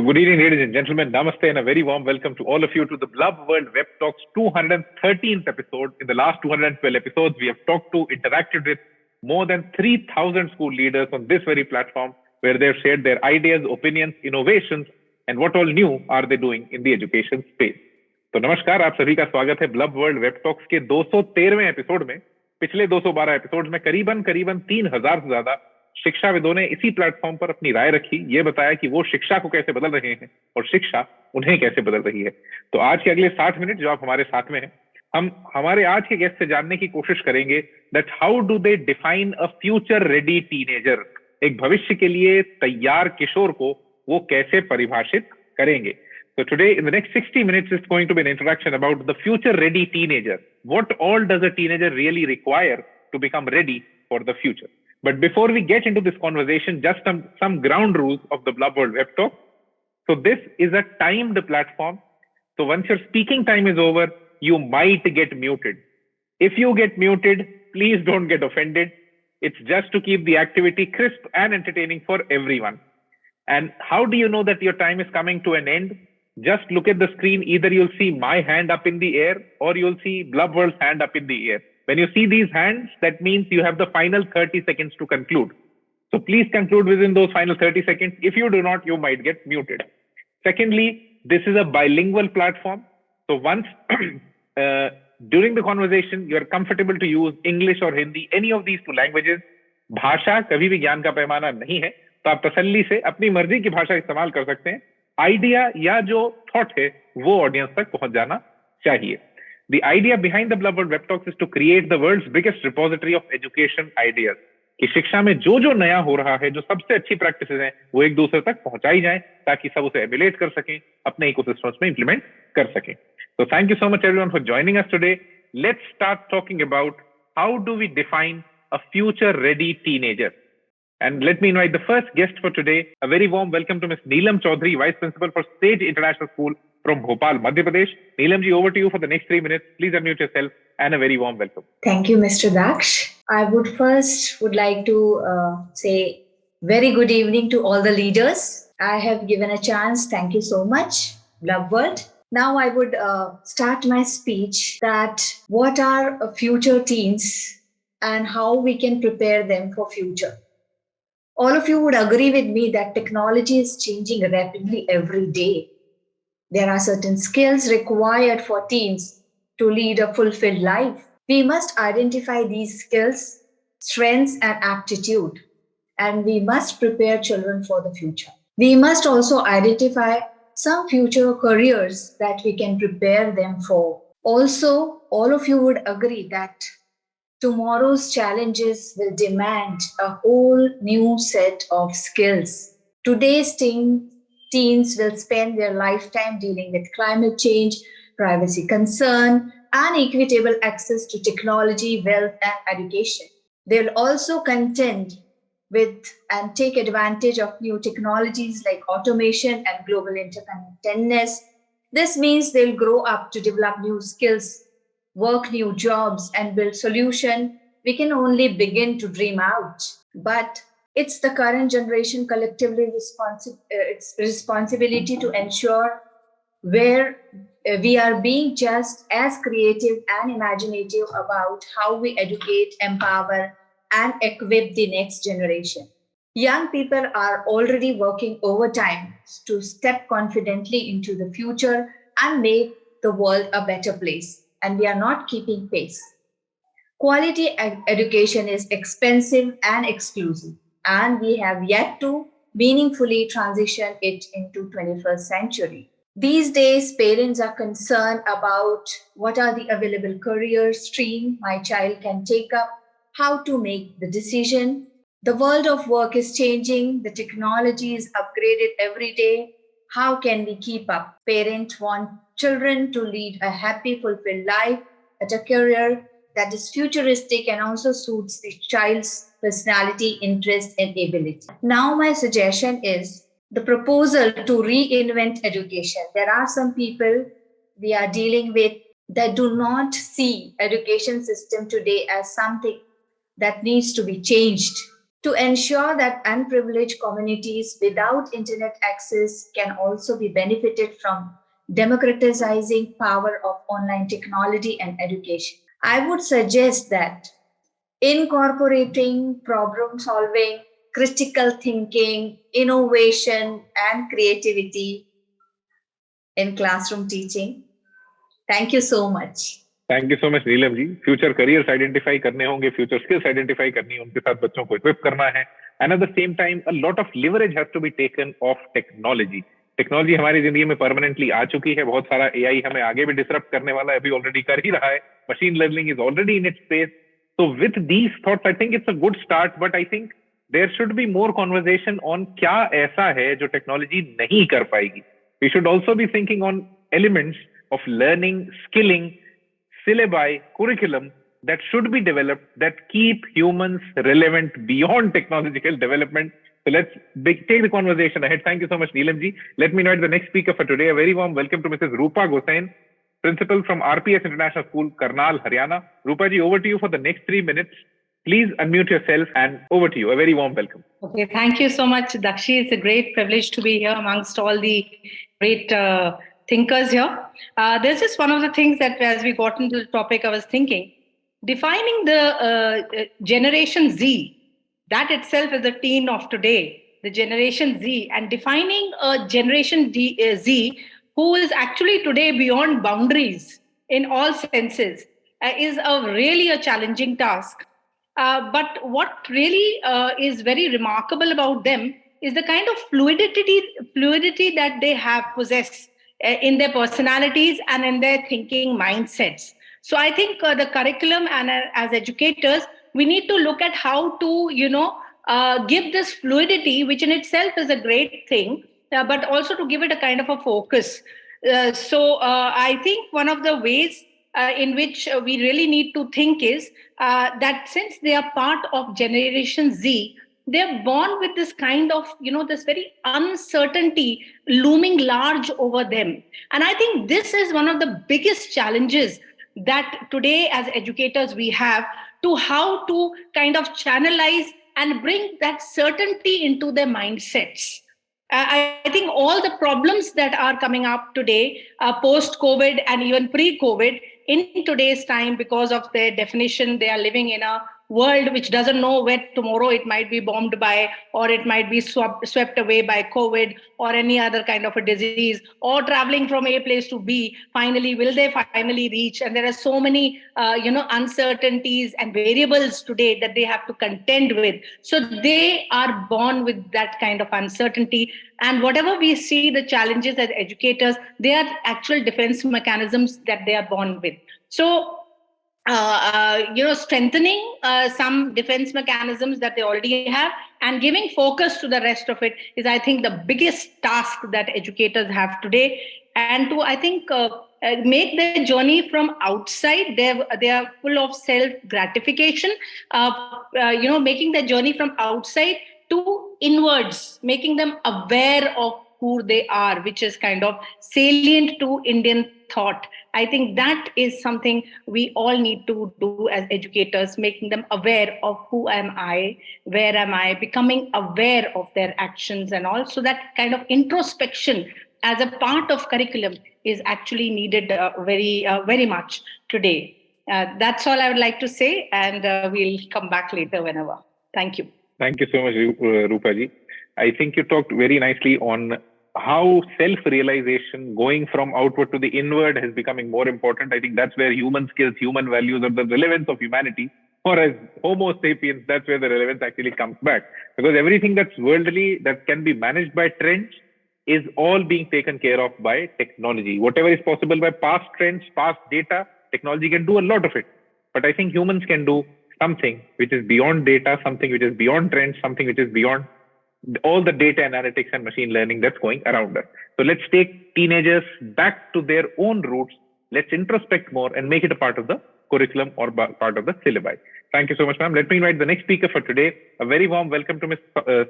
good evening, ladies and gentlemen. Namaste and a very warm welcome to all of you to the Blub World Web Talks 213th episode. In the last 212 episodes, we have talked to, interacted with more than 3,000 school leaders on this very platform where they have shared their ideas, opinions, innovations, and what all new are they doing in the education space. तो नमस्कार, आप सभी का स्वागत है bulb world web talks के 213वें episode में। पिछले 212 एपिसोड में करीबन 3,000 से ज्यादा शिक्षाविदों ने इसी प्लेटफॉर्म पर अपनी राय रखी, ये बताया कि वो शिक्षा को कैसे बदल रहे हैं और शिक्षा उन्हें कैसे बदल रही है। तो आज के अगले 60 मिनट जो आप हमारे साथ में हैं, हम हमारे आज के गेस्ट से जानने की कोशिश करेंगे that how do they define a future ready teenager. एक भविष्य के लिए तैयार किशोर को वो कैसे परिभाषित करेंगे। So today, in the next 60 minutes, is going to be an introduction about the future-ready teenager. What all does a teenager really require to become ready for the future? But before we get into this conversation, just some ground rules of the Blub World Web Talk. So this is a timed platform. So once your speaking time is over, you might get muted. If you get muted, please don't get offended. It's just to keep the activity crisp and entertaining for everyone. And how do you know that your time is coming to an end? Just look at the screen. Either you'll see my hand up in the air or you'll see Blub World's hand up in the air. When you see these hands, that means you have the final 30 seconds to conclude. So please conclude within those final 30 seconds. If you do not, you might get muted. Secondly, this is a bilingual platform. So once during the conversation, you're comfortable to use English or Hindi, any of these two languages. भाषा कभी भी ज्ञान का पैमाना नहीं है, तो आप तसल्ली से अपनी मर्जी की भाषा इस्तेमाल कर सकते हैं। आइडिया या जो थॉट है वो ऑडियंस तक पहुंच जाना चाहिए। The idea behind the Blub World Web Talks is to create the world's biggest repository of education ideas. कि शिक्षा में जो नया हो रहा है, जो सबसे अच्छी प्रैक्टिसेस हैं, वो एक दूसरे तक पहुंचाई जाए ताकि सब उसे एमुलेट कर सकें, अपने इकोसिस्टम्स में इंप्लीमेंट कर सकें। So thank you so much everyone for joining us today. Let's start talking about how do we define a future ready teenager. And let me invite the first guest for today. A very warm welcome to Ms. Neelam Choudhary, Vice Principal for Sage International School from Bhopal, Madhya Pradesh. Neelam ji, over to you for the next 3 minutes. Please unmute yourself and a very warm welcome. Thank you, Mr. Daksh. I would like to say very good evening to all the leaders. I have given a chance. Thank you so much, Blub World. Now I would start my speech that what are future teens and how we can prepare them for future. All of you would agree with me that technology is changing rapidly every day. There are certain skills required for teens to lead a fulfilled life. We must identify these skills, strengths, and aptitude, and we must prepare children for the future. We must also identify some future careers that we can prepare them for. Also, all of you would agree that tomorrow's challenges will demand a whole new set of skills. Today's teens will spend their lifetime dealing with climate change, privacy concern, and equitable access to technology, wealth, and education. They'll also contend with and take advantage of new technologies like automation and global interconnectedness. This means they'll grow up to develop new skills, work new jobs, and build solutions. We can only begin to dream out. But it's the current generation collectively its responsibility to ensure where we are being just as creative and imaginative about how we educate, empower, and equip the next generation. Young people are already working overtime to step confidently into the future and make the world a better place. And we are not keeping pace. Quality education is expensive and exclusive, and we have yet to meaningfully transition it into 21st century. These days, parents are concerned about what are the available career stream my child can take up, how to make the decision. The world of work is changing, the technology is upgraded every day. How can we keep up? Parents want children to lead a happy, fulfilled life at a career that is futuristic and also suits the child's personality, interest, and ability. Now, my suggestion is the proposal to reinvent education. There are some people we are dealing with that do not see education system today as something that needs to be changed. to ensure that unprivileged communities without internet access can also be benefited from democratizing power of online technology and education. I would suggest that incorporating problem solving, critical thinking, innovation, and creativity in classroom teaching. Thank you so much. Thank you so much Neelam ji. Future careers identify करने होंगे, future skills identify करनी है, उनके साथ बच्चों को equip करना है. And at the same time a lot of leverage has to be taken of technology. Technology हमारी जिंदगी में परमानेंटली आ चुकी है. बहुत सारा एआई हमें आगे भी डिसरप्ट करने वाला है, अभी ऑलरेडी कर ही रहा है. Machine learning is already in its space. So with these thoughts, I think it's a good start, but I think there should be more conversation on क्या ऐसा है जो टेक्नोलॉजी नहीं कर पाएगी. We should also be thinking on elements of learning, skilling, syllabi, curriculum that should be developed that keep humans relevant beyond technological development. So let's take the conversation ahead. Thank you so much, Neelam ji. Let me invite the next speaker for today. A very warm welcome to Mrs. Roopa Gosain, Principal from RPS International School, Karnal, Haryana. Roopa ji, over to you for the next 3 minutes. Please unmute yourself and over to you. A very warm welcome. Okay, thank you so much, Daksh. It's a great privilege to be here amongst all the great thinkers here. There's just one of the things that as we got into the topic, I was thinking, defining the Generation Z, that itself is the teen of today, the Generation Z, and defining a Generation Z who is actually today beyond boundaries in all senses is really a challenging task. But what really is very remarkable about them is the kind of fluidity that they have possessed in their personalities and in their thinking mindsets. So I think the curriculum and as educators, we need to look at how to, give this fluidity, which in itself is a great thing, but also to give it a kind of a focus. So I think one of the ways in which we really need to think is that since they are part of Generation Z, they're born with this kind of, this very uncertainty looming large over them. And I think this is one of the biggest challenges that today as educators we have to how to kind of channelize and bring that certainty into their mindsets. I think all the problems that are coming up today, post-COVID and even pre-COVID, in today's time, because of their definition, they are living in a world which doesn't know where tomorrow it might be bombed by, or it might be swept away by COVID or any other kind of a disease, or traveling from A place to B. Finally, will they finally reach? And there are so many, uncertainties and variables today that they have to contend with. So they are born with that kind of uncertainty. And whatever we see the challenges as educators, they are actual defense mechanisms that they are born with. So strengthening some defense mechanisms that they already have and giving focus to the rest of it is, I think, the biggest task that educators have today. And to, I think, make their journey from outside, they are full of self-gratification, making their journey from outside to inwards, making them aware of who they are, which is kind of salient to Indian thought. I think that is something we all need to do as educators, making them aware of who am I, where am I, becoming aware of their actions and all. So that kind of introspection as a part of curriculum is actually needed very much today. That's all I would like to say, and we'll come back later whenever. Thank you. Thank you so much, Roopa ji. I think you talked very nicely on how self-realization going from outward to the inward is becoming more important. I think that's where human skills, human values, or the relevance of humanity, or as Homo sapiens, that's where the relevance actually comes back. Because everything that's worldly, that can be managed by trends, is all being taken care of by technology. Whatever is possible by past trends, past data, technology can do a lot of it. But I think humans can do something which is beyond data, something which is beyond trends, something which is beyond all the data analytics and machine learning that's going around us. So let's take teenagers back to their own roots. Let's introspect more and make it a part of the curriculum or part of the syllabi. Thank you so much, ma'am. Let me invite the next speaker for today. A very warm welcome to Ms.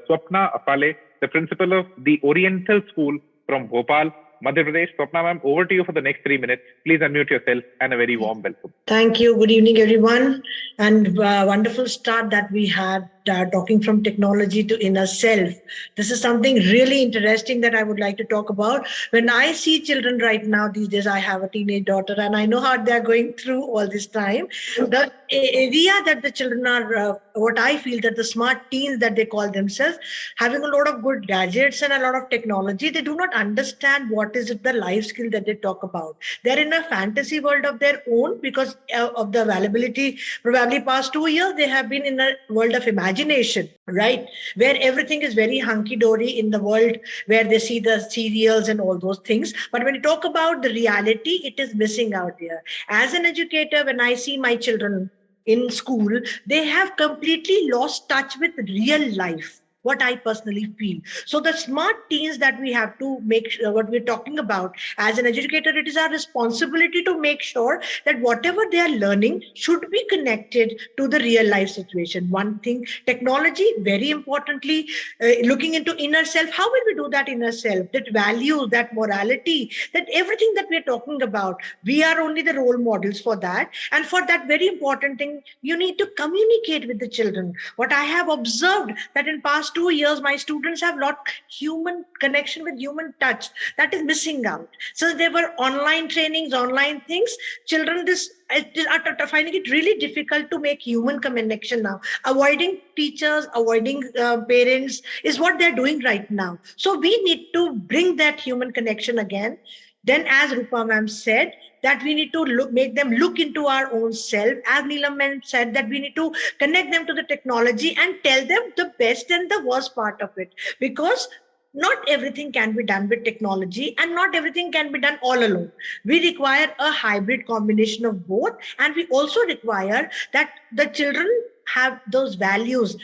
Swapna Aphale, the principal of the Oriental School from Bhopal, Madhya Pradesh. Swapna, ma'am, over to you for the next 3 minutes. Please unmute yourself and a very warm welcome. Thank you. Good evening, everyone. And wonderful start that we had talking from technology to inner self. This is something really interesting that I would like to talk about. When I see children right now, these days, I have a teenage daughter and I know how they're going through all this time. The area that the children are, what I feel that the smart teens that they call themselves, having a lot of good gadgets and a lot of technology, they do not understand what is it, the life skill that they talk about. They're in a fantasy world of their own because of the availability. Probably past 2 years, they have been in a world of imagination, right? Where everything is very hunky-dory in the world, where they see the serials and all those things. But when you talk about the reality, it is missing out there. As an educator, when I see my children in school, they have completely lost touch with real life. What I personally feel. So the smart teens that we have to make sure what we're talking about as an educator, it is our responsibility to make sure that whatever they are learning should be connected to the real life situation. One thing, technology, very importantly, looking into inner self. How will we do that inner self, that value, that morality, that everything that we're talking about, we are only the role models for that. And for that very important thing, you need to communicate with the children. What I have observed that in past 2 years, my students have lost human connection with human touch. That is missing out. So there were online trainings, online things. Children are finding it really difficult to make human connection now. Avoiding teachers, avoiding parents is what they're doing right now. So we need to bring that human connection again. Then, as Roopa ma'am said, that we need to make them look into our own self. As Neelam ma'am said, that we need to connect them to the technology and tell them the best and the worst part of it. Because not everything can be done with technology and not everything can be done all alone. We require a hybrid combination of both. And we also require that the children have those values,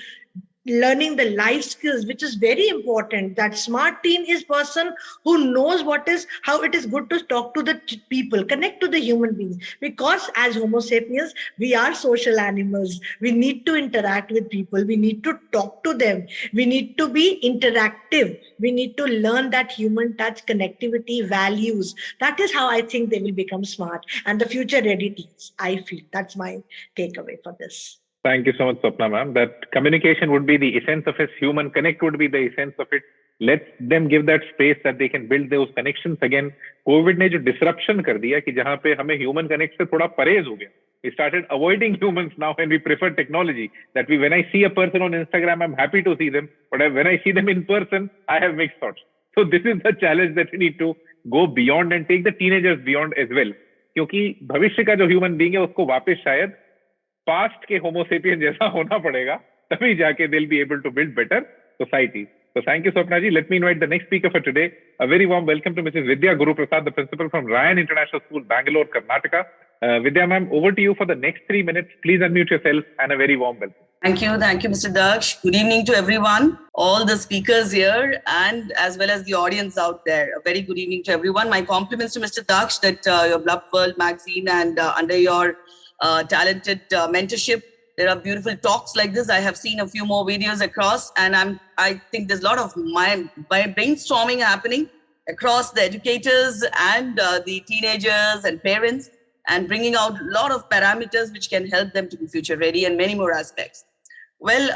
learning the life skills, which is very important. That smart teen is person who knows how it is good to talk to the people, connect to the human beings. Because as Homo sapiens, we are social animals. We need to interact with people. We need to talk to them. We need to be interactive. We need to learn that human touch, connectivity, values. That is how I think they will become smart and the future ready teens. I feel that's my takeaway for this. Thank you so much, Swapna ma'am. That communication would be the essence of it. Human connect would be the essence of it. Let them give that space that they can build those connections again. COVID ने जो disruption कर दिया कि जहाँ पे हमें human connect से थोड़ा परहेज हो गया. We started avoiding humans now and we prefer technology. That when I see a person on Instagram, I'm happy to see them. But when I see them in person, I have mixed thoughts. So this is the challenge that we need to go beyond and take the teenagers beyond as well. क्योंकि भविष्य का जो human being है उसको वापस शायद past के Homo sapien जैसा होना पड़ेगा, तभी जाके they'll be able to build better society. So thank you, Swapna ji. Let me invite the next speaker for today. A very warm welcome to Mrs. Vidya Guruprasad, the principal from Jain International School, Bangalore, Karnataka. Vidya ma'am, over to you for the next 3 minutes. Please unmute yourself and a very warm welcome. Thank you, Mr. Daksh. Good evening to everyone, all the speakers here, and as well as the audience out there. A very good evening to everyone. My compliments to Mr. Daksh that your Blub World magazine and under your talented mentorship, there are beautiful talks like this. I have seen a few more videos across, and I think there's a lot of my brainstorming happening across the educators and the teenagers and parents, and bringing out a lot of parameters which can help them to be future ready and many more aspects. Well,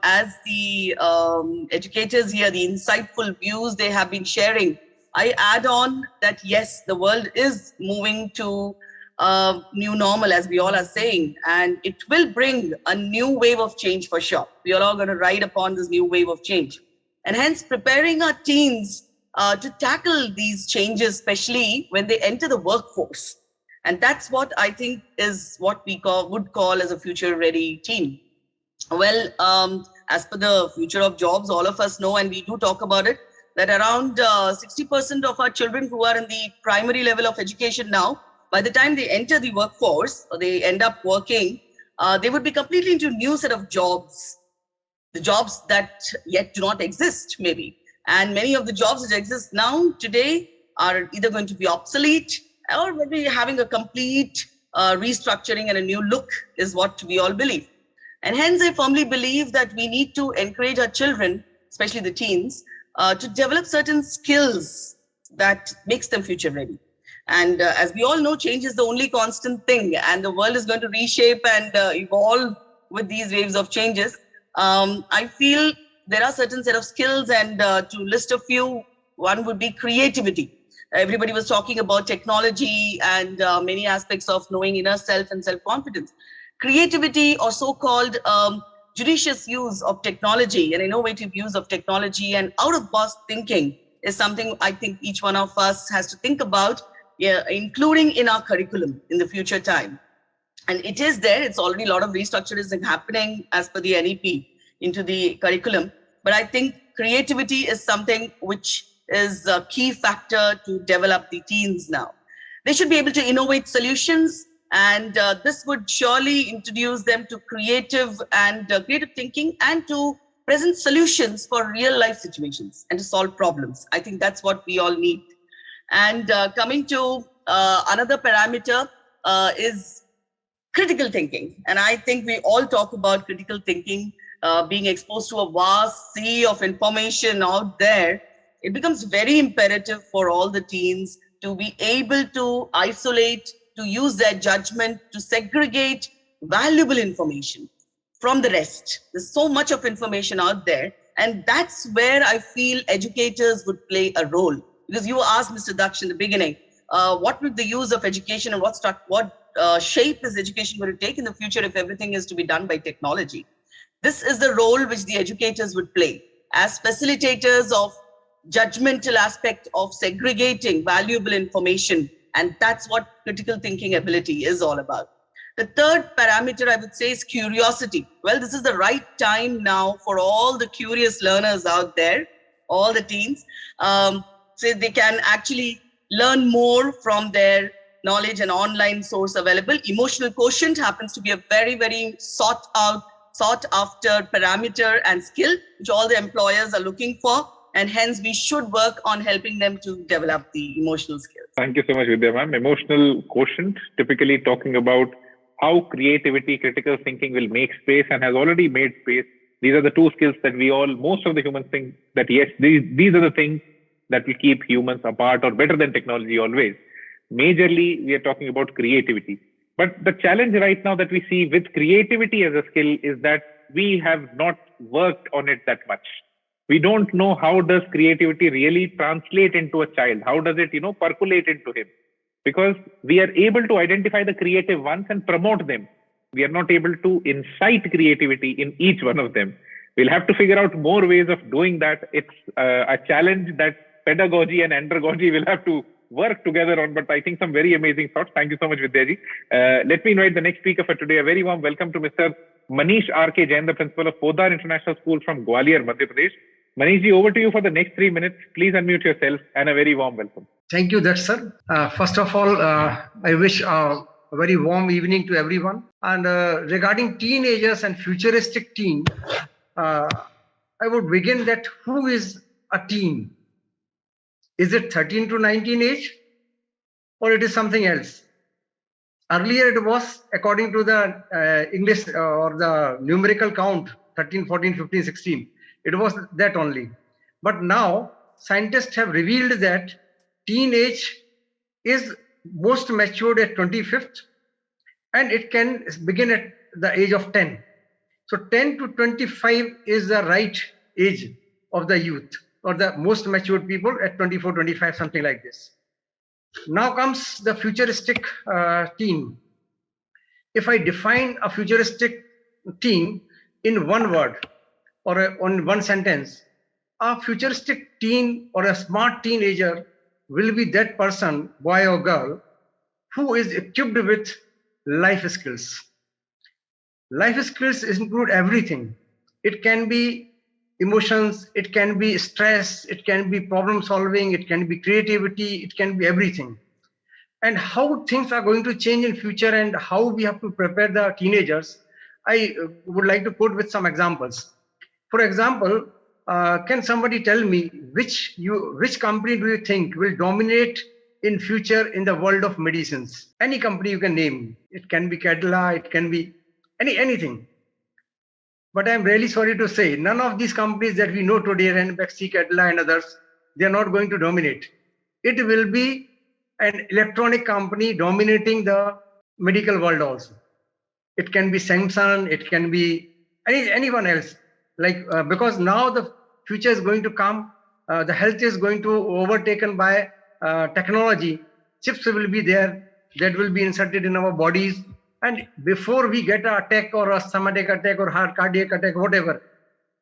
as the educators here, the insightful views they have been sharing, I add on that yes, the world is moving to new normal, as we all are saying, and it will bring a new wave of change for sure. We are all going to ride upon this new wave of change, and hence preparing our teens to tackle these changes, especially when they enter the workforce. And that's what I think is what we would call as a future ready teen. Well, as per the future of jobs, all of us know, and we do talk about it, that around 60% of our children who are in the primary level of education now, by the time they enter the workforce or they end up working, they would be completely into a new set of jobs, the jobs that yet do not exist maybe. And many of the jobs that exist now today are either going to be obsolete or maybe having a complete restructuring and a new look is what we all believe. And hence I firmly believe that we need to encourage our children, especially the teens, to develop certain skills that makes them future ready. And as we all know, change is the only constant thing, and the world is going to reshape and evolve with these waves of changes. I feel there are certain set of skills, and to list a few, one would be creativity. Everybody was talking about technology and many aspects of knowing inner self and self-confidence. Creativity, or so-called judicious use of technology and innovative use of technology and out-of-box thinking, is something I think each one of us has to think about, including in our curriculum in the future time. And it is there. It's already a lot of restructuring happening as per the NEP into the curriculum. But I think creativity is something which is a key factor to develop the teens now. They should be able to innovate solutions, and this would surely introduce them to creative thinking and to present solutions for real life situations and to solve problems. I think that's what we all need. And coming to another parameter is critical thinking. And I think we all talk about critical thinking, being exposed to a vast sea of information out there. It becomes very imperative for all the teens to be able to isolate, to use their judgment, to segregate valuable information from the rest. There's so much of information out there. And that's where I feel educators would play a role. Because you asked Mr. Daksh in the beginning, what would the use of education and what shape is education going to take in the future if everything is to be done by technology? This is the role which the educators would play as facilitators of judgmental aspect of segregating valuable information. And that's what critical thinking ability is all about. The third parameter I would say is curiosity. Well, this is the right time now for all the curious learners out there, all the teens, so they can actually learn more from their knowledge and online source available. Emotional quotient happens to be a very, very sought after parameter and skill, which all the employers are looking for. And hence we should work on helping them to develop the emotional skills. Thank you so much, Vidya ma'am. Emotional quotient, typically talking about how creativity, critical thinking will make space and has already made space. These are the two skills that most of the humans think that yes, these are the things that will keep humans apart or better than technology always. Majorly, we are talking about creativity. But the challenge right now that we see with creativity as a skill is that we have not worked on it that much. We don't know how does creativity really translate into a child? How does it, percolate into him? Because we are able to identify the creative ones and promote them. We are not able to incite creativity in each one of them. We'll have to figure out more ways of doing that. It's a challenge that pedagogy and andragogy will have to work together on, but I think some very amazing thoughts. Thank you so much, Vidya ji. Let me invite the next speaker for today. A very warm welcome to Mr. Manish R.K. Jain, the principal of Podar International School from Gwalior, Madhya Pradesh. Manish ji, over to you for the next 3 minutes. Please unmute yourself and a very warm welcome. Thank you, Daksh sir. First of all, I wish a very warm evening to everyone. And regarding teenagers and futuristic teen, I would begin that who is a teen? Is it 13 to 19 age or it is something else? Earlier it was according to the English or the numerical count, 13, 14, 15, 16. It was that only. But now scientists have revealed that teenage is most matured at 25th and it can begin at the age of 10. So 10 to 25 is the right age of the youth or the most matured people at 24, 25, something like this. Now comes the futuristic teen. If I define a futuristic teen in one word or on one sentence, a futuristic teen or a smart teenager will be that person, boy or girl, who is equipped with life skills. Life skills include everything. It can be emotions, it can be stress, it can be problem solving, it can be creativity, it can be everything. And how things are going to change in future and how we have to prepare the teenagers, I would like to quote with some examples. For example, can somebody tell me which company do you think will dominate in future in the world of medicines? Any company you can name. It can be Cadila, it can be anything. But I'm really sorry to say, none of these companies that we know today, Ranbaxy, Cadila and others, they are not going to dominate. It will be an electronic company dominating the medical world also. It can be Samsung, it can be anyone else. because now the future is going to come, the health is going to overtaken by technology. Chips will be there that will be inserted in our bodies, and before we get an attack or a stomach attack or heart cardiac attack, whatever,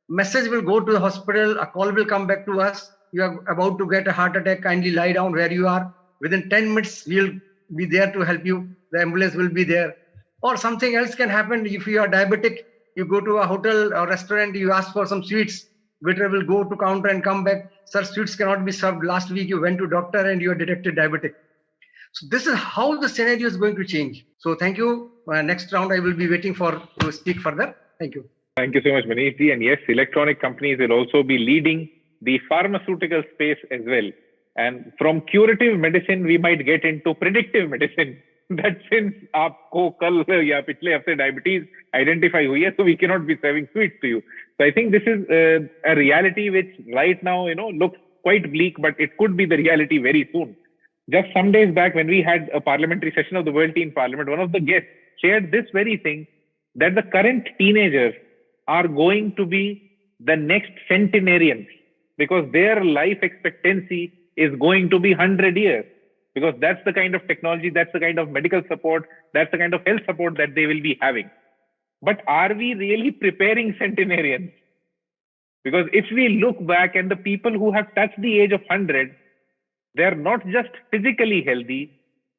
message will go to the hospital, a call will come back to us. You are about to get a heart attack, kindly lie down where you are. Within 10 minutes, we'll be there to help you. The ambulance will be there. Or something else can happen. If you are diabetic, you go to a hotel or restaurant, you ask for some sweets. Waiter will go to counter and come back. Sir, sweets cannot be served. Last week you went to doctor and you are detected diabetic. So this is how the scenario is going to change. So thank you. Next round, I will be waiting to speak further. Thank you. Thank you so much, Manish ji. And yes, electronic companies will also be leading the pharmaceutical space as well. And from curative medicine, we might get into predictive medicine. That since आपको कल या पिछले हफ्ते diabetes identify हुई है, so we cannot be serving sweets to you. So I think this is a reality which right now, looks quite bleak, but it could be the reality very soon. Just some days back, when we had a parliamentary session of the World Teen Parliament, one of the guests shared this very thing, that the current teenagers are going to be the next centenarians, because their life expectancy is going to be 100 years, because that's the kind of technology, that's the kind of medical support, that's the kind of health support that they will be having. But are we really preparing centenarians? Because if we look back, and the people who have touched the age of 100, they are not just physically healthy,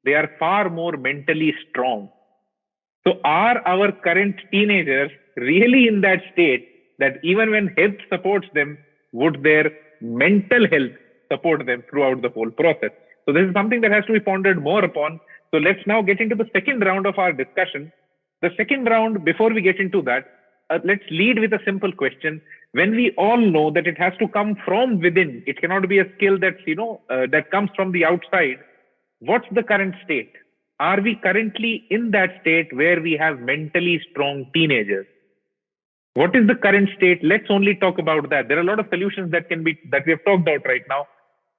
they are far more mentally strong. So are our current teenagers really in that state that even when health supports them, would their mental health support them throughout the whole process? So this is something that has to be pondered more upon. So let's now get into the second round of our discussion. The second round, before we get into that, let's lead with a simple question. When we all know that it has to come from within, it cannot be a skill that's, that comes from the outside. What's the current state? Are we currently in that state where we have mentally strong teenagers? What is the current state? Let's only talk about that. There are a lot of solutions that we have talked about right now.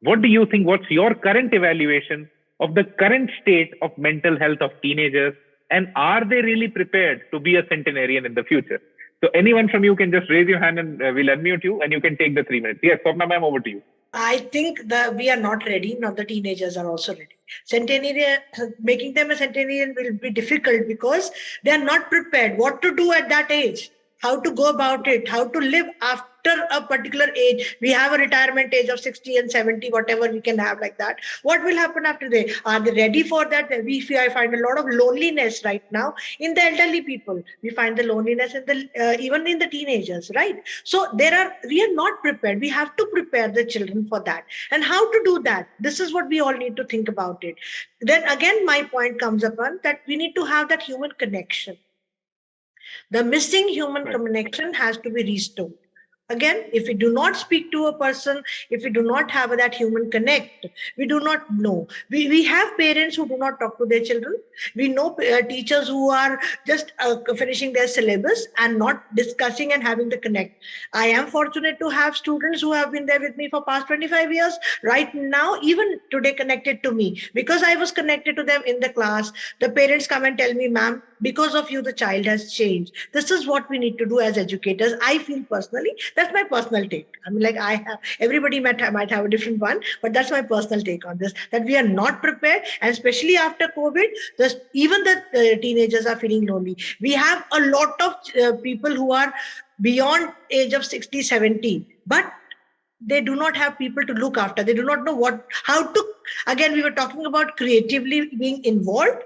What do you think? What's your current evaluation of the current state of mental health of teenagers? And are they really prepared to be a centenarian in the future? So anyone from you can just raise your hand and we'll unmute you and you can take the 3 minutes. Yes, Swapna ma'am, over to you. I think that we are not ready. Not the teenagers are also ready. Centenarian, making them a centenarian will be difficult because they are not prepared. What to do at that age? How to go about it? How to live after a particular age? We have a retirement age of 60 and 70, whatever we can have like that. What will happen after they? Are they ready for that? I find a lot of loneliness right now in the elderly people. We find the loneliness in the even in the teenagers, right? So we are not prepared. We have to prepare the children for that. And how to do that? This is what we all need to think about it. Then again, my point comes upon that we need to have that human connection. The missing human connection has to be restored. Again, if we do not speak to a person, if we do not have that human connect, we do not know. We have parents who do not talk to their children. We know teachers who are just finishing their syllabus and not discussing and having the connect. I am fortunate to have students who have been there with me for past 25 years. Right now, even today connected to me because I was connected to them in the class. The parents come and tell me, ma'am, because of you, the child has changed. This is what we need to do as educators. I feel personally, that's my personal take. I mean, everybody might have a different one, but that's my personal take on this, that we are not prepared. And especially after COVID, even the teenagers are feeling lonely. We have a lot of people who are beyond age of 60, 70, but they do not have people to look after. They do not know how to, again, we were talking about creatively being involved.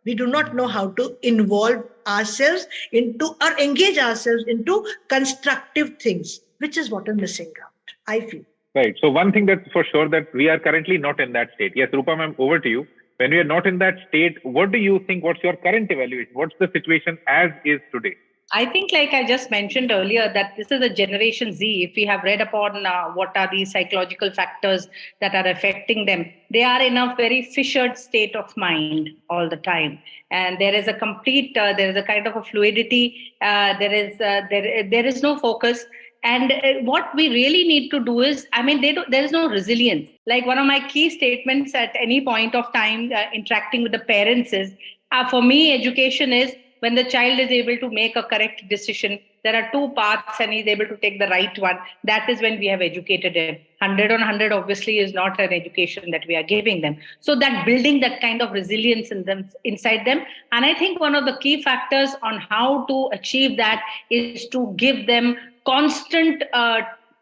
We do not know how to involve ourselves into or engage ourselves into constructive things, which is what is missing out, I feel. Right. So one thing that's for sure that we are currently not in that state. Yes, Roopa ma'am, over to you. When we are not in that state, what do you think? What's your current evaluation? What's the situation as is today? I think, like I just mentioned earlier, that this is a Generation Z. If we have read upon what are the psychological factors that are affecting them, they are in a very fissured state of mind all the time. And there is a complete, there is a kind of a fluidity. There is no focus. And what we really need to do is, there is no resilience. Like one of my key statements at any point of time interacting with the parents is, for me, education is when the child is able to make a correct decision, there are two paths and he's able to take the right one. That is when we have educated him. 100 on 100 obviously is not an education that we are giving them. So that building that kind of resilience in them, inside them. And I think one of the key factors on how to achieve that is to give them constant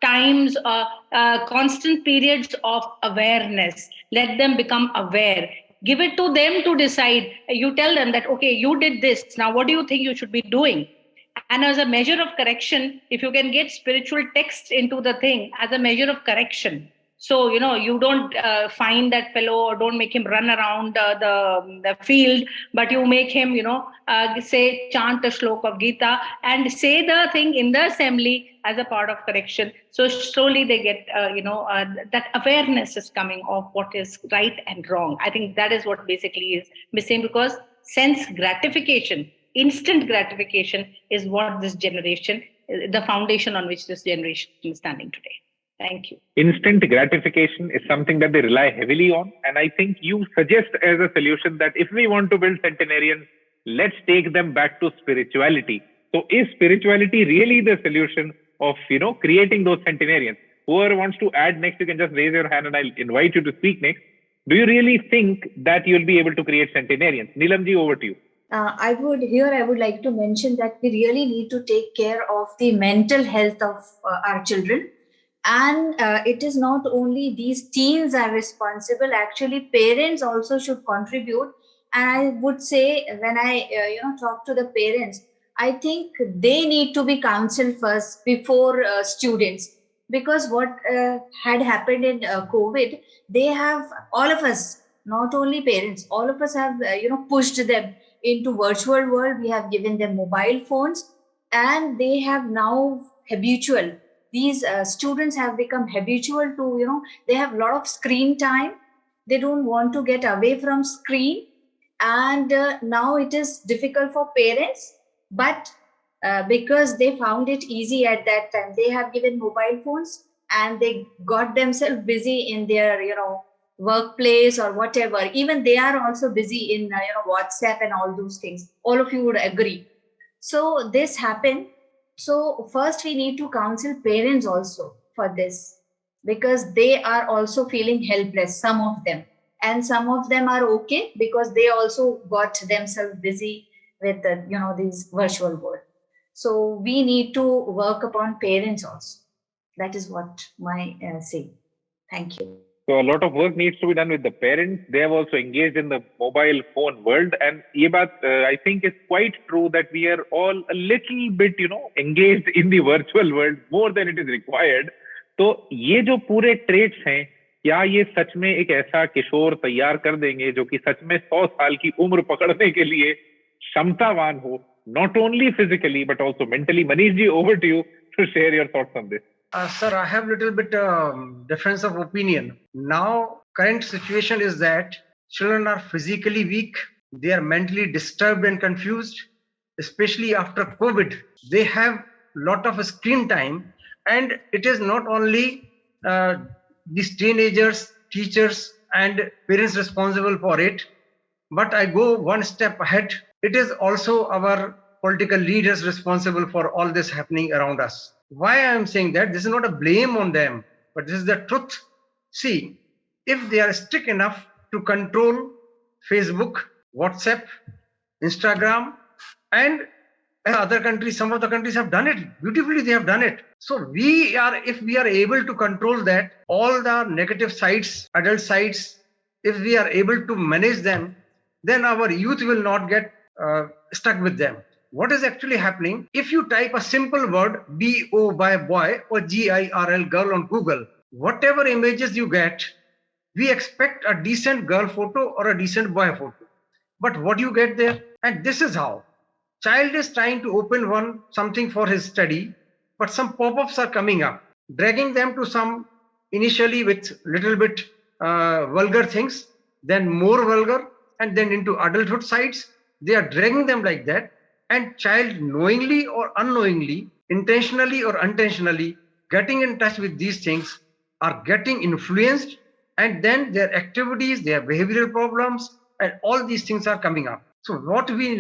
constant periods of awareness. Let them become aware. Give it to them to decide. You tell them that, okay, you did this. Now, what do you think you should be doing? And as a measure of correction, if you can get spiritual text into the thing as a measure of correction. So, you don't find that fellow or don't make him run around the field, but you make him, say, chant a shlok of Gita and say the thing in the assembly as a part of correction. So slowly they get, that awareness is coming of what is right and wrong. I think that is what basically is missing, because sense gratification, instant gratification is what this generation, the foundation on which this generation is standing today. Thank you. Instant gratification is something that they rely heavily on. And I think you suggest as a solution that if we want to build centenarians, let's take them back to spirituality. So is spirituality really the solution of, creating those centenarians? Whoever wants to add next, you can just raise your hand and I'll invite you to speak next. Do you really think that you'll be able to create centenarians? Neelam ji, over to you. I would like to mention that we really need to take care of the mental health of our children. And it is not only these teens are responsible, actually parents also should contribute. And I would say when I talk to the parents, I think they need to be counseled first before students, because what had happened in COVID, they have, all of us, not only parents, all of us have pushed them into virtual world. We have given them mobile phones and they have now habitual. These students have become habitual to, they have a lot of screen time. They don't want to get away from screen. And now it is difficult for parents, but because they found it easy at that time, they have given mobile phones and they got themselves busy in their, workplace or whatever. Even they are also busy in, WhatsApp and all those things. All of you would agree. So this happened. So first we need to counsel parents also for this, because they are also feeling helpless, some of them. And some of them are okay because they also got themselves busy with these virtual world. So we need to work upon parents also. That is what my say. Thank you. So a lot of work needs to be done with the parents. They have also engaged in the mobile phone world. And I think it's quite true that we are all a little bit, engaged in the virtual world more than it is required. तो ये जो पूरे traits हैं, क्या ये सच में एक ऐसा किशोर तैयार कर देंगे जो कि सच में 100 साल की उम्र पकड़ने के लिए क्षमतावान हो, not only physically but also mentally? Manish ji, over to you to share your thoughts on this. Sir, I have a little bit difference of opinion. Now, current situation is that children are physically weak. They are mentally disturbed and confused, especially after COVID. They have a lot of screen time, and it is not only these teenagers, teachers, and parents responsible for it, but I go one step ahead. It is also our political leaders responsible for all this happening around us. Why I am saying that? This is not a blame on them, but this is the truth. See, if they are strict enough to control Facebook, WhatsApp, Instagram, and other countries, some of the countries have done it beautifully. They have done it. So if we are able to control that, all the negative sites, adult sites, if we are able to manage them, then our youth will not get stuck with them. What is actually happening? If you type a simple word, B-O by boy or G-I-R-L, girl on Google, whatever images you get, we expect a decent girl photo or a decent boy photo. But what you get there? And this is how. Child is trying to open something for his study, but some pop-ups are coming up, dragging them to some initially with little bit vulgar things, then more vulgar, and then into adulthood sites. They are dragging them like that. And child knowingly or unknowingly, intentionally or unintentionally, getting in touch with these things are getting influenced, and then their activities, their behavioral problems, and all these things are coming up. So what we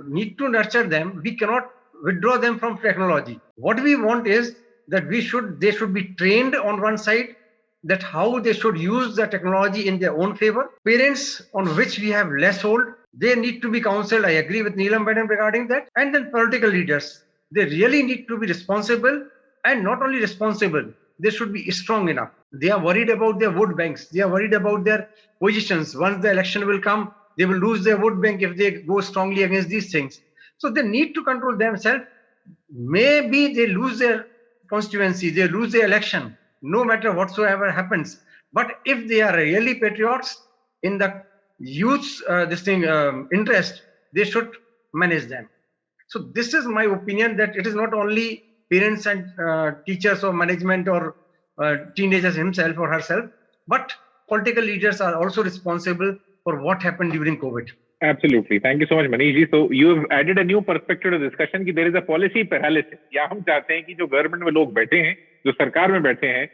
need to nurture them, we cannot withdraw them from technology. What we want is that they should be trained on one side, that how they should use the technology in their own favor. Parents, on which we have less hold, they need to be counseled. I agree with Neelam madam regarding that. And then political leaders, they really need to be responsible, and not only responsible, they should be strong enough. They are worried about their vote banks. They are worried about their positions. Once the election will come, they will lose their vote bank if they go strongly against these things. So they need to control themselves. Maybe they lose their constituency, they lose their election, no matter whatsoever happens. But if they are really patriots in the youth's interest, they should manage them. So this is my opinion, that it is not only parents and teachers or management or teenagers himself or herself, but political leaders are also responsible for what happened during COVID. Absolutely. Thank you so much, Manish ji. So you have added a new perspective to the discussion कि there is a policy paralysis. या हम चाहते हैं कि जो government में लोग बैठे हैं, जो सरकार में बैठे हैं,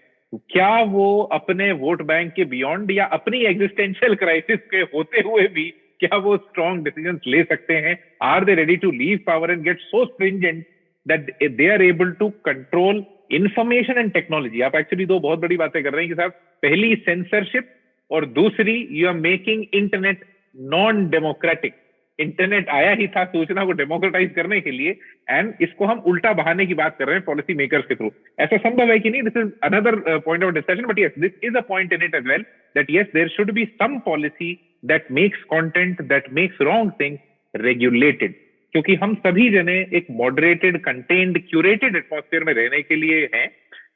क्या वो अपने वोट बैंक के बियॉन्ड या अपनी एग्जिस्टेंशियल क्राइसिस के होते हुए भी क्या वो स्ट्रॉन्ग डिसीजंस ले सकते हैं? Are they ready to leave power and get so stringent that they are able to control information and technology? आप एक्चुअली दो बहुत बड़ी बातें कर रहे हैं कि साहब, पहली सेंसरशिप और दूसरी you are making internet non democratic. Internet आया ही था सूचना को डेमोक्रेटाइज करने के लिए, एंड इसको हम उल्टा बहाने की बात कर रहे हैं पॉलिसी मेकर्स के थ्रू. ऐसा संभव है कि नहीं? This is another point of discussion, but yes, this is a point in it as well, that yes, there should be some policy that makes content, that makes wrong things regulated. क्योंकि हम सभी जने एक moderated, contained, curated atmosphere में रहने के लिए हैं,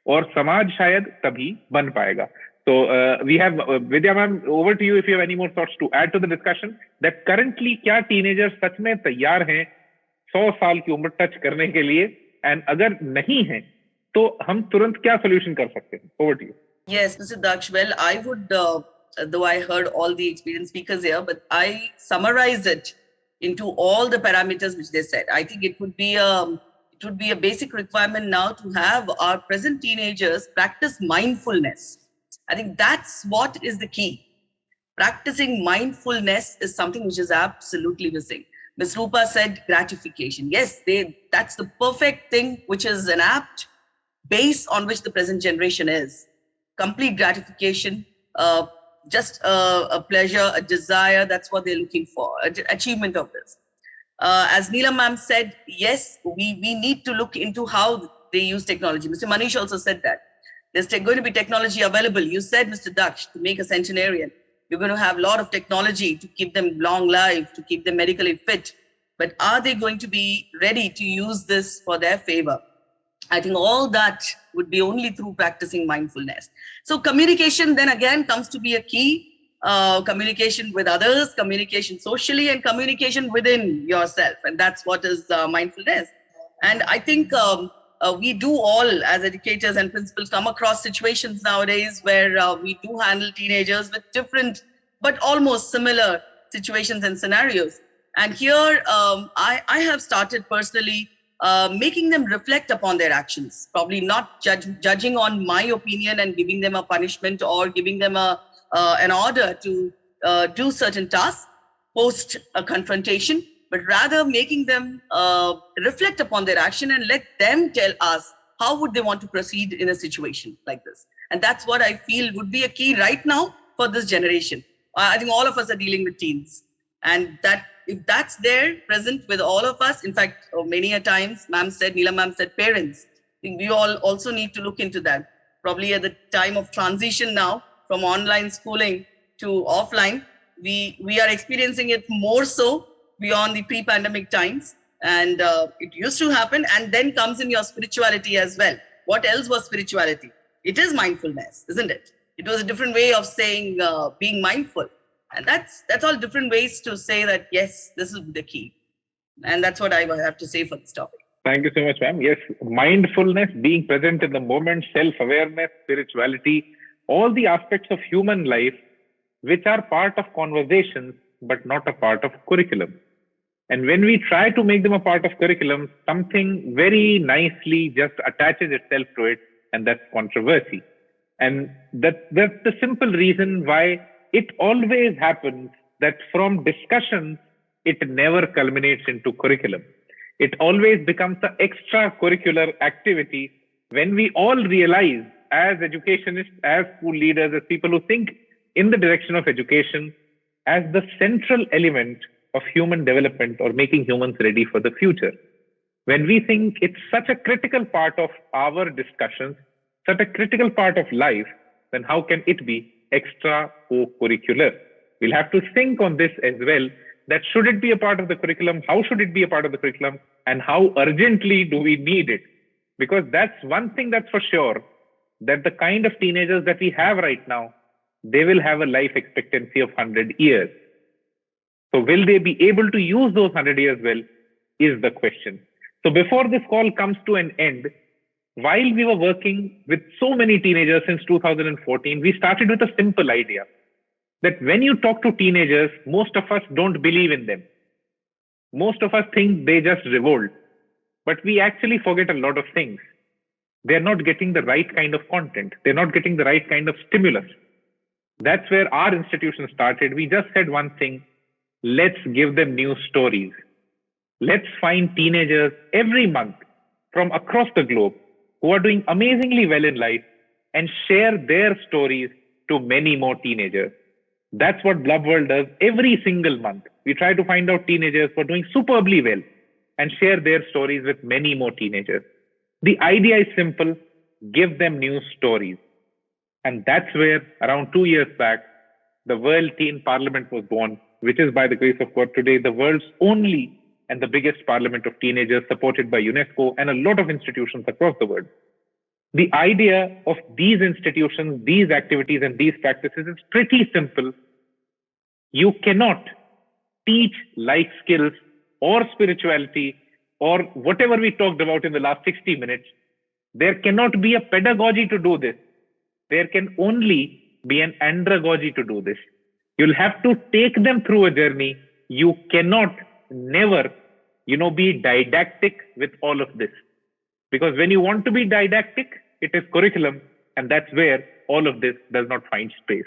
और समाज शायद तभी बन पाएगा. So we have Vidya ma'am, over to you if you have any more thoughts to add to the discussion, that currently क्या teenagers सच में तैयार हैं 100 साल की उम्र टच करने के लिए, and अगर नहीं हैं तो हम तुरंत क्या solution कर सकते हैं? Over to you. Yes, Mr. Daksh. Well, I would, though I heard all the experienced speakers here, but I summarized it into all the parameters which they said. I think it would be a basic requirement now to have our present teenagers practice mindfulness. I think that's what is the key. Practicing mindfulness is something which is absolutely missing. Ms. Roopa said gratification. Yes, that's the perfect thing, which is an apt base on which the present generation is. Complete gratification, just a pleasure, a desire, that's what they're looking for, achievement of this. As Neelam ma'am said, yes, we need to look into how they use technology. Mr. Manish also said that. There's going to be technology available. You said, Mr. Daksh, to make a centenarian, you're going to have a lot of technology to keep them long life, to keep them medically fit. But are they going to be ready to use this for their favor? I think all that would be only through practicing mindfulness. So communication then again comes to be a key. Communication with others, communication socially, and communication within yourself. And that's what is mindfulness. And I think we do all, as educators and principals, come across situations nowadays where we do handle teenagers with different but almost similar situations and scenarios. And here I have started personally making them reflect upon their actions, probably not judging on my opinion and giving them a punishment or giving them an order to do certain tasks post a confrontation, but rather making them reflect upon their action and let them tell us how would they want to proceed in a situation like this. And that's what I feel would be a key right now for this generation. I think all of us are dealing with teens, and that if that's there present with all of us, in fact, many a times, Neelam ma'am said parents, I think we all also need to look into that. Probably at the time of transition now from online schooling to offline, we are experiencing it more so beyond the pre-pandemic times, and it used to happen, and then comes in your spirituality as well. What else was spirituality? It is mindfulness, isn't it? It was a different way of saying being mindful, and that's all different ways to say that yes, this is the key, and that's what I have to say for this topic. Thank you so much, ma'am. Yes, mindfulness, being present in the moment, self-awareness, spirituality, all the aspects of human life which are part of conversations but not a part of curriculum. And when we try to make them a part of curriculum, something very nicely just attaches itself to it, and that's controversy. And that's the simple reason why it always happens that from discussions, it never culminates into curriculum. It always becomes an extracurricular activity when we all realize, as educationists, as school leaders, as people who think in the direction of education, as the central element of human development or making humans ready for the future. When we think it's such a critical part of our discussions, such a critical part of life, then how can it be extra-curricular? We'll have to think on this as well, that should it be a part of the curriculum? How should it be a part of the curriculum? And how urgently do we need it? Because that's one thing that's for sure, that the kind of teenagers that we have right now, they will have a life expectancy of 100 years. So will they be able to use those 100 years well is the question. So before this call comes to an end, while we were working with so many teenagers since 2014, we started with a simple idea that when you talk to teenagers, most of us don't believe in them. Most of us think they just revolt, but we actually forget a lot of things. They're not getting the right kind of content. They're not getting the right kind of stimulus. That's where our institution started. We just said one thing, let's give them new stories. Let's find teenagers every month from across the globe who are doing amazingly well in life and share their stories to many more teenagers. That's what Blub World does every single month. We try to find out teenagers who are doing superbly well and share their stories with many more teenagers. The idea is simple, give them new stories. And that's where around 2 years back, the World Teen Parliament was born, which is by the grace of God today, the world's only and the biggest parliament of teenagers supported by UNESCO and a lot of institutions across the world. The idea of these institutions, these activities and these practices is pretty simple. You cannot teach life skills or spirituality or whatever we talked about in the last 60 minutes. There cannot be a pedagogy to do this. There can only be an andragogy to do this. You'll have to take them through a journey. You cannot never, be didactic with all of this. Because when you want to be didactic, it is curriculum, and that's where all of this does not find space.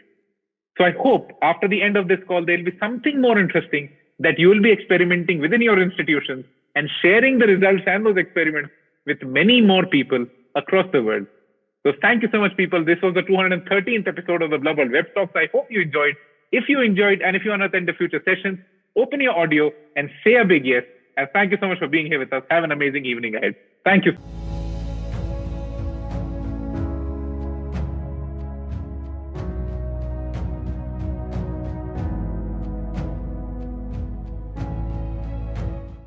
So I hope after the end of this call, there'll be something more interesting that you will be experimenting within your institutions and sharing the results and those experiments with many more people across the world. So thank you so much, people. This was the 213th episode of the Blub World Web Talks. I hope you enjoyed. If you enjoyed, and if you want to attend the future sessions, open your audio and say a big yes. And thank you so much for being here with us. Have an amazing evening ahead. Thank you.